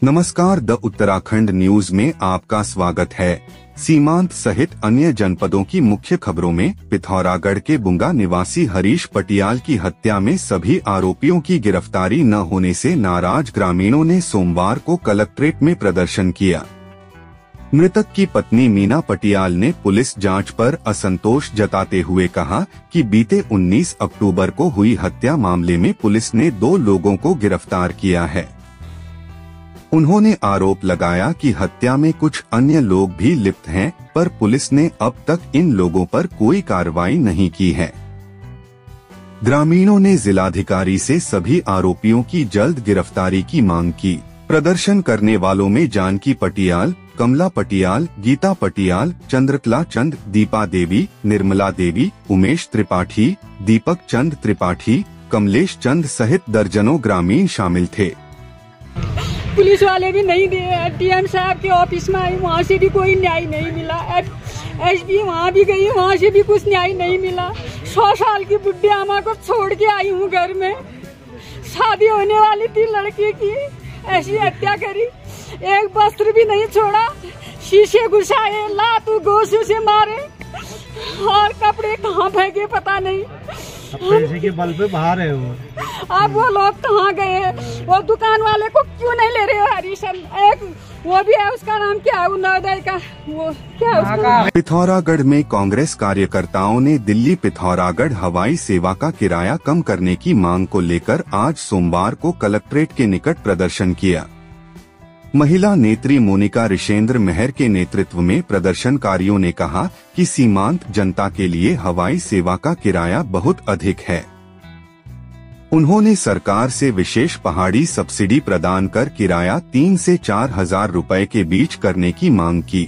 नमस्कार, the Uttarakhand news में आपका स्वागत है। सीमांत सहित अन्य जनपदों की मुख्य खबरों में पिथौरागढ़ के बुंगा निवासी हरीश पटियाल की हत्या में सभी आरोपियों की गिरफ्तारी न होने से नाराज ग्रामीणों ने सोमवार को कलेक्ट्रेट में प्रदर्शन किया। मृतक की पत्नी मीना पटियाल ने पुलिस जांच पर असंतोष जताते हुए कहा कि बीते 19 अक्टूबर को हुई हत्या मामले में पुलिस ने 2 लोगों को गिरफ्तार किया है। उन्होंने आरोप लगाया कि हत्या में कुछ अन्य लोग भी लिप्त हैं, पर पुलिस ने अब तक इन लोगों पर कोई कार्रवाई नहीं की है। ग्रामीणों ने जिलाधिकारी से सभी आरोपियों की जल्द गिरफ्तारी की मांग की। प्रदर्शन करने वालों में जानकी पटियाल, कमला पटियाल, गीता पटियाल, चंद्रकला चंद, दीपा देवी, निर्मला देवी, उमेश त्रिपाठी, दीपक चंद त्रिपाठी, कमलेश चंद सहित दर्जनों ग्रामीण शामिल थे। पुलिस वाले भी नहीं दिए। डीएम साहब के ऑफिस में आई, वहाँ से भी कोई न्याय नहीं मिला। एसपी वहाँ भी गई, वहाँ से भी कुछ न्याय नहीं मिला। 100 साल की बुढ़ी अम्मा को छोड़ के आई हूँ घर में। शादी होने वाली थी लड़की की, ऐसी हत्या करी। एक वस्त्र भी नहीं छोड़ा, शीशे घुसाए, लातू गोसू से मारे और कपड़े कहाँ फेंके पता नहीं। पैसे के बल पे बाहर है वो। अब वो लोग कहाँ गए? वो दुकान वाले को क्यों नहीं ले रहे हो? हरीशन एक वो भी है, उसका नाम क्या है? उन्नोदय का वो क्या है उसका? पिथौरागढ़ में कांग्रेस कार्यकर्ताओं ने दिल्ली पिथौरागढ़ हवाई सेवा का किराया कम करने की मांग को लेकर आज सोमवार को कलेक्ट्रेट के निकट प्रदर्शन किया। महिला नेत्री मोनिका ऋषेंद्र मेहर के नेतृत्व में प्रदर्शनकारियों ने कहा कि सीमांत जनता के लिए हवाई सेवा का किराया बहुत अधिक है। उन्होंने सरकार से विशेष पहाड़ी सब्सिडी प्रदान कर किराया 3 से 4 हजार रुपए के बीच करने की मांग की।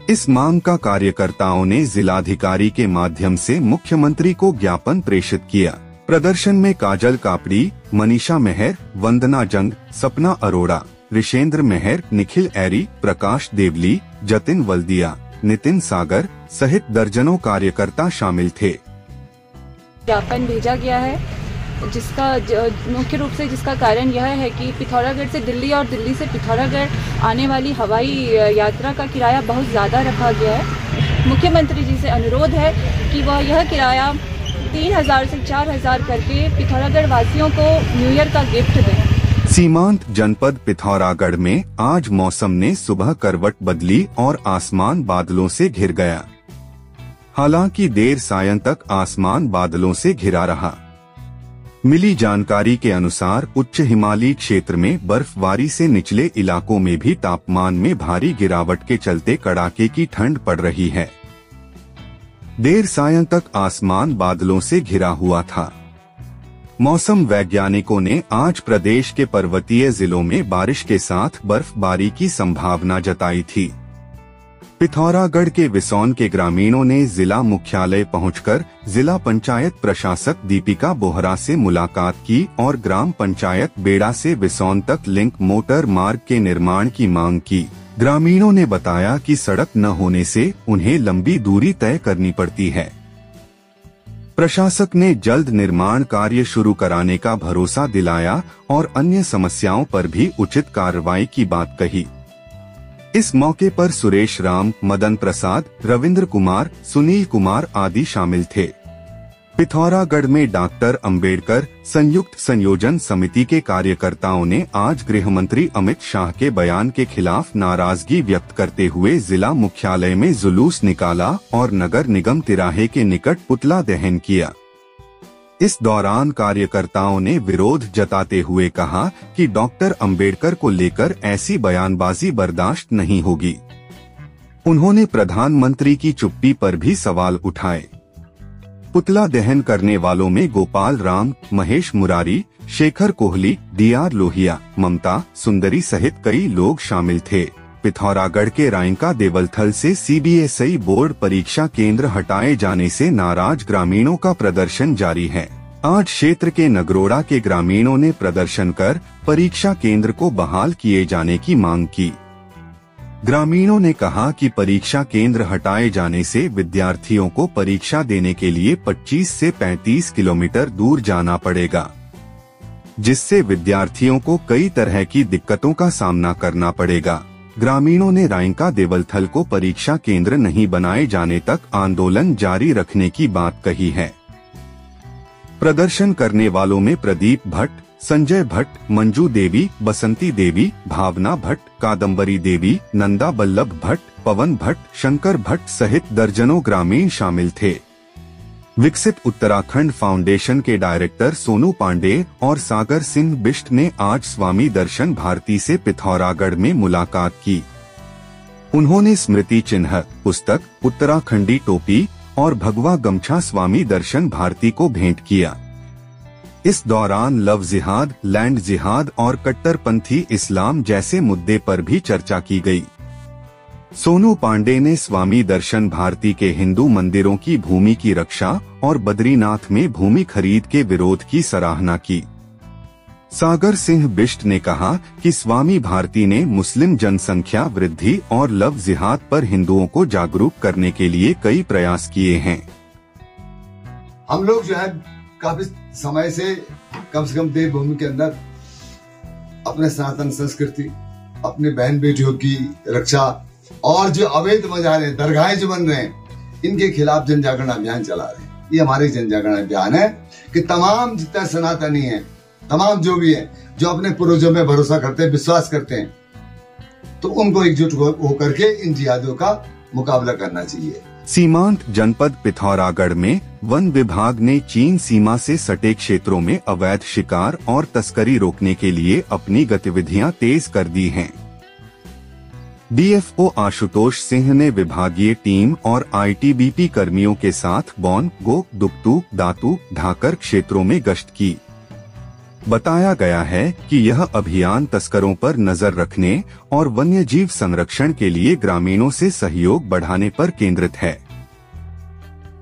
इस मांग का कार्यकर्ताओं ने जिलाधिकारी के माध्यम से मुख्यमंत्री को ज्ञापन प्रेषित किया। प्रदर्शन में काजल कापड़ी, मनीषा मेहर, वंदना जंग, सपना अरोड़ा, ऋषेंद्र मेहर, निखिल ऐरी, प्रकाश देवली, जतिन वल्दिया, नितिन सागर सहित दर्जनों कार्यकर्ता शामिल थे। ज्ञापन भेजा गया है जिसका मुख्य रूप से जिसका कारण यह है कि पिथौरागढ़ से दिल्ली और दिल्ली से पिथौरागढ़ आने वाली हवाई यात्रा का किराया बहुत ज़्यादा रखा गया है। मुख्यमंत्री जी से अनुरोध है कि वह यह किराया 3000 से 4000 करके पिथौरागढ़ वासियों को न्यू ईयर का गिफ्ट दें। सीमांत जनपद पिथौरागढ़ में आज मौसम ने सुबह करवट बदली और आसमान बादलों से घिर गया। हालांकि देर सायं तक आसमान बादलों से घिरा रहा। मिली जानकारी के अनुसार उच्च हिमालयी क्षेत्र में बर्फबारी से निचले इलाकों में भी तापमान में भारी गिरावट के चलते कड़ाके की ठंड पड़ रही है। देर सायं तक आसमान बादलों से घिरा हुआ था। मौसम वैज्ञानिकों ने आज प्रदेश के पर्वतीय जिलों में बारिश के साथ बर्फबारी की संभावना जताई थी। पिथौरागढ़ के विसौन के ग्रामीणों ने जिला मुख्यालय पहुंचकर जिला पंचायत प्रशासक दीपिका बोहरा से मुलाकात की और ग्राम पंचायत बेड़ा से विसौन तक लिंक मोटर मार्ग के निर्माण की मांग की। ग्रामीणों ने बताया कि सड़क न होने से उन्हें लंबी दूरी तय करनी पड़ती है। प्रशासक ने जल्द निर्माण कार्य शुरू कराने का भरोसा दिलाया और अन्य समस्याओं पर भी उचित कार्रवाई की बात कही। इस मौके पर सुरेश राम, मदन प्रसाद, रविंद्र कुमार, सुनील कुमार आदि शामिल थे। पिथौरागढ़ में डॉक्टर अंबेडकर संयुक्त संयोजन समिति के कार्यकर्ताओं ने आज गृह मंत्री अमित शाह के बयान के खिलाफ नाराजगी व्यक्त करते हुए जिला मुख्यालय में जुलूस निकाला और नगर निगम तिराहे के निकट पुतला दहन किया। इस दौरान कार्यकर्ताओं ने विरोध जताते हुए कहा कि डॉक्टर अंबेडकर को लेकर ऐसी बयानबाजी बर्दाश्त नहीं होगी। उन्होंने प्रधानमंत्री की चुप्पी पर भी सवाल उठाए। पुतला दहन करने वालों में गोपाल राम, महेश मुरारी, शेखर कोहली, डीआर लोहिया, ममता सुंदरी सहित कई लोग शामिल थे। पिथौरागढ़ के रायंका देवलथल से सीबीएसई बोर्ड परीक्षा केंद्र हटाए जाने से नाराज ग्रामीणों का प्रदर्शन जारी है। आज क्षेत्र के नगरोड़ा के ग्रामीणों ने प्रदर्शन कर परीक्षा केंद्र को बहाल किए जाने की मांग की। ग्रामीणों ने कहा कि परीक्षा केंद्र हटाए जाने से विद्यार्थियों को परीक्षा देने के लिए 25 से 35 किलोमीटर दूर जाना पड़ेगा। जिससे विद्यार्थियों को कई तरह की दिक्कतों का सामना करना पड़ेगा। ग्रामीणों ने रायंका देवलथल को परीक्षा केंद्र नहीं बनाए जाने तक आंदोलन जारी रखने की बात कही है। प्रदर्शन करने वालों में प्रदीप भट्ट, संजय भट्ट, मंजू देवी, बसंती देवी, भावना भट्ट, कादम्बरी देवी, नंदा बल्लभ भट्ट, पवन भट्ट, शंकर भट्ट सहित दर्जनों ग्रामीण शामिल थे। विकसित उत्तराखंड फाउंडेशन के डायरेक्टर सोनू पांडे और सागर सिंह बिष्ट ने आज स्वामी दर्शन भारती से पिथौरागढ़ में मुलाकात की। उन्होंने स्मृति चिन्ह, पुस्तक, उत्तराखंडी टोपी और भगवा गमछा स्वामी दर्शन भारती को भेंट किया। इस दौरान लव जिहाद, लैंड जिहाद और कट्टरपंथी इस्लाम जैसे मुद्दे पर भी चर्चा की गई। सोनू पांडे ने स्वामी दर्शन भारती के हिंदू मंदिरों की भूमि की रक्षा और बद्रीनाथ में भूमि खरीद के विरोध की सराहना की। सागर सिंह बिष्ट ने कहा कि स्वामी भारती ने मुस्लिम जनसंख्या वृद्धि और लव जिहाद पर हिंदुओं को जागरूक करने के लिए कई प्रयास किए हैं। हम लोग जो है काफी समय से कम देवभूमि के अंदर अपने सनातन संस्कृति, अपने बहन बेटियों की रक्षा और जो अवैध मजारे दरगाहें जो बन रहे हैं, इनके खिलाफ जन जागरण अभियान चला रहे हैं। ये हमारे जन जागरण अभियान है कि तमाम जितने सनातनी हैं, तमाम जो भी है, जो अपने पूर्वजों में भरोसा करते हैं, विश्वास करते हैं, तो उनको एकजुट होकर के इन जिहादियों का मुकाबला करना चाहिए। सीमांत जनपद पिथौरागढ़ में वन विभाग ने चीन सीमा से सटे क्षेत्रों में अवैध शिकार और तस्करी रोकने के लिए अपनी गतिविधियां तेज कर दी हैं। डीएफओ आशुतोष सिंह ने विभागीय टीम और आईटीबीपी कर्मियों के साथ बौन, गो, दुक्तू, दातू, ढाकर क्षेत्रों में गश्त की। बताया गया है कि यह अभियान तस्करों पर नजर रखने और वन्यजीव संरक्षण के लिए ग्रामीणों से सहयोग बढ़ाने पर केंद्रित है।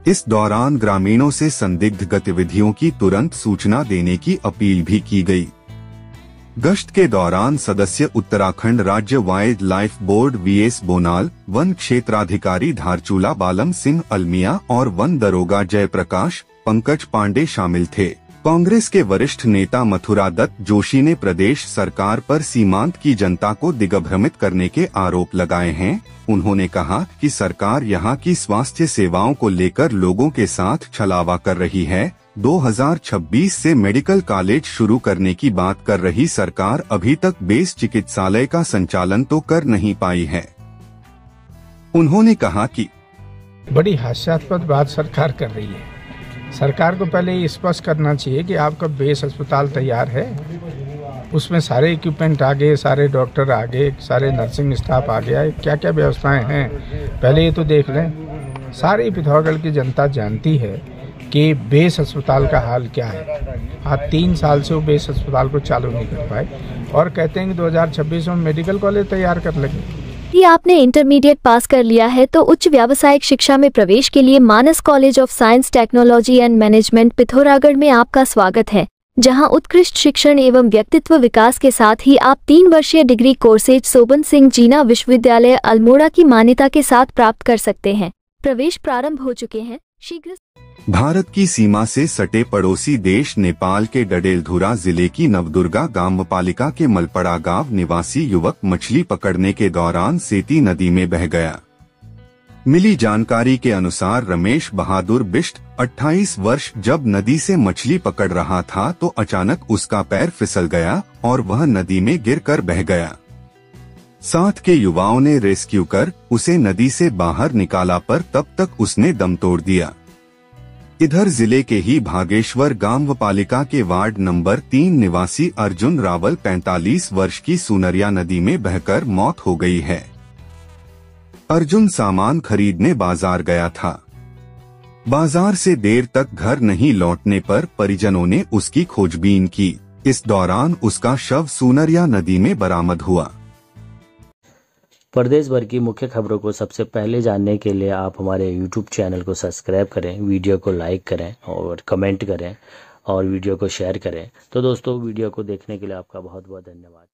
इस दौरान ग्रामीणों से संदिग्ध गतिविधियों की तुरंत सूचना देने की अपील भी की गई। गश्त के दौरान सदस्य उत्तराखंड राज्य wildlife board VS Bonal, वन क्षेत्राधिकारी धारचूला बालम सिंह अलमिया और वन दरोगा जयप्रकाश पंकज पांडे शामिल थे। कांग्रेस के वरिष्ठ नेता मथुरा दत्त जोशी ने प्रदेश सरकार पर सीमांत की जनता को दिग्भ्रमित करने के आरोप लगाए हैं। उन्होंने कहा कि सरकार यहां की स्वास्थ्य सेवाओं को लेकर लोगों के साथ छलावा कर रही है। 2026 से मेडिकल कॉलेज शुरू करने की बात कर रही सरकार अभी तक बेस चिकित्सालय का संचालन तो कर नहीं पाई है। उन्होंने कहा कि बड़ी हास्यास्पद बात सरकार कर रही है। सरकार को पहले ये स्पष्ट करना चाहिए कि आपका बेस अस्पताल तैयार है, उसमें सारे इक्विपमेंट आ गए, सारे डॉक्टर आ गए, सारे नर्सिंग स्टाफ आ गया, क्या क्या व्यवस्थाएं हैं पहले ये तो देख लें। सारी पिथौरागढ़ की जनता जानती है कि बेस अस्पताल का हाल क्या है। आज 3 साल से वो बेस अस्पताल को चालू नहीं कर पाए और कहते हैं कि 2026 में मेडिकल कॉलेज तैयार कर लेंगे। यदि आपने इंटरमीडिएट पास कर लिया है तो उच्च व्यावसायिक शिक्षा में प्रवेश के लिए Manas college of science, technology and management Pithoragarh में आपका स्वागत है, जहां उत्कृष्ट शिक्षण एवं व्यक्तित्व विकास के साथ ही आप 3 वर्षीय डिग्री कोर्सेज सोबन सिंह जीना विश्वविद्यालय अल्मोड़ा की मान्यता के साथ प्राप्त कर सकते हैं। प्रवेश प्रारंभ हो चुके हैं। शीघ्र भारत की सीमा से सटे पड़ोसी देश नेपाल के डडेलधुरा जिले की नवदुर्गा गांवपालिका के मलपड़ा गांव निवासी युवक मछली पकड़ने के दौरान सेती नदी में बह गया। मिली जानकारी के अनुसार रमेश बहादुर बिष्ट 28 वर्ष जब नदी से मछली पकड़ रहा था तो अचानक उसका पैर फिसल गया और वह नदी में गिरकर बह गया। साथ के युवाओं ने रेस्क्यू कर उसे नदी से बाहर निकाला पर तब तक उसने दम तोड़ दिया। इधर जिले के ही भागेश्वर गांवपालिका के वार्ड नंबर 3 निवासी अर्जुन रावल 45 वर्ष की सुनरिया नदी में बहकर मौत हो गई है। अर्जुन सामान खरीदने बाजार गया था। बाजार से देर तक घर नहीं लौटने पर परिजनों ने उसकी खोजबीन की। इस दौरान उसका शव सुनरिया नदी में बरामद हुआ। प्रदेश भर की मुख्य खबरों को सबसे पहले जानने के लिए आप हमारे YouTube चैनल को सब्सक्राइब करें, वीडियो को लाइक करें और कमेंट करें और वीडियो को शेयर करें। तो दोस्तों, वीडियो को देखने के लिए आपका बहुत बहुत धन्यवाद।